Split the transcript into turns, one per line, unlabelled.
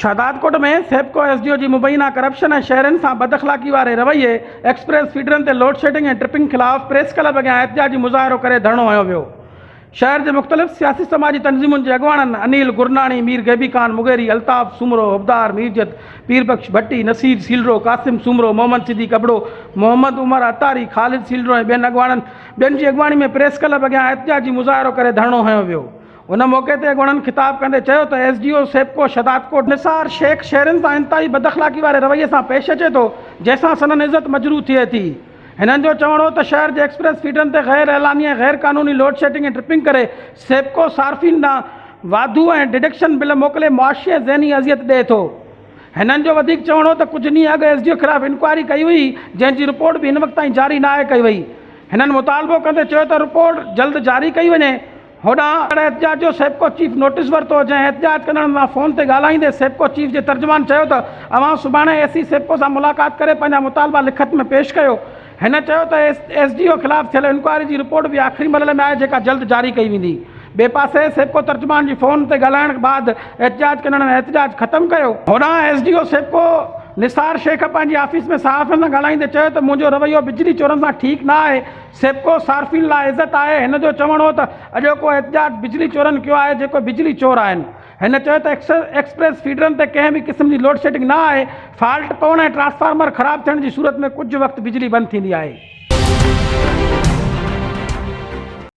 शहदादकोट में सैपको एसडीओ जी मुबैना करप्शन ऐं शहरनि सां बदअख़लाक़ी वारे रवैये एक्सप्रेस फीडरनि ते लोड शेडिंग ऐं ट्रिपिंग ख़िलाफ़ प्रेस क्लब अॻियां एहतजाजी मुज़ाहिरो करे धरणो हयो वियो। शहर के मुख़्तलिफ़ सियासी समाजी तंज़ीमुनि के अॻवाननि अनिल गुरनानी, मीर गैबी खान मुगेरी, अल्ताफ़ सूमरो, उबदार मीरजत, पीरबख्श भट्टी, नसीर सीलरो, कासिम सूमरो, मोहम्मद सिद्दीक़ कबड़ो, मोहम्मद उमर अतारी, ख़ालिद सीलरो ऐं ॿियनि जी अॻवानी में प्रेस क्लब अॻियां एहतजाजी मुज़ाहिरो करे धरणो हयो वियो। उन मौके ते अॻुवाणनि ख़िताब कंदे चयो त एसडीओ सैपको शहदादकोट निसार शेख शहरनि सां इंतहाई बदअख़लाक़ी वारे रवैये सां पेश अचे थो, जंहिंसां सनन इज़त मजरू थिए थी। हिननि जो चवणो त शहर के एक्सप्रेस फीडरनि ते गैर ऐलानी गैर कानूनी लोड शेडिंग ऐं ट्रिपिंग करे सैपको सार्फिन ॾांहुं वाधू ऐं डिडक्शन बिल मोकिले मुआशी ऐं ज़हनी अज़ियत ॾिए थो। हिननि जो वधीक चवणो त कुझु ॾींहं अॻु एसडीओ ख़िलाफ़ इंक्वायरी कई हुई, जंहिंजी रिपोर्ट भी इन वक़्त ताईं जारी नाहे कई वई। हिननि मुतालबो कंदे चयो त रिपोर्ट जल्द जारी कई वञे। होॾां एहतजाज जो सैपको चीफ नोटिस वरितो, जंहिं एहतजाज कंदड़नि सां फ़ोन ते ॻाल्हाईंदे सैपको चीफ जे तर्जुमान चयो त अवां सुभाणे एसी सैपको सां मुलाक़ात करे पंहिंजा मुतालबा लिखत में पेश कयो। हिन चयो त एसडीओ ख़िलाफ़ थियल इंक्वायरी जी रिपोर्ट भी आख़िरी मरहले में आहे, जेका जल्द जारी कई वेंदी। ॿिए पासे सैपको तर्जुमान जी फ़ोन ते ॻाल्हाइण खां बाद एहतजाज कंदड़नि एहतजाज ख़त्म कयो। होॾां एसडीओ सैपको निसार शेख पंहिंजी ऑफिस में सहाफ़ियुनि सां ॻाल्हाईंदे चयो त मुंहिंजो रवैयो बिजली चोरनि सां ठीकु न आहे, सैपको सार्फिन लाइ इज़त आहे। हिन जो चवणो हो त अॼोको एहतजाज बिजली चोरनि कयो आहे, जेको बिजली चोर आहिनि। हिन चयो त एक्सप्रेस फीडरनि ते कंहिं भी क़िस्म जी लोड शेडिंग न आहे। फॉल्ट पवण ऐं ट्रांसफार्मर ख़राब थियण जी सूरत में कुछ वक़्तु बिजली बंदि थींदी आहे।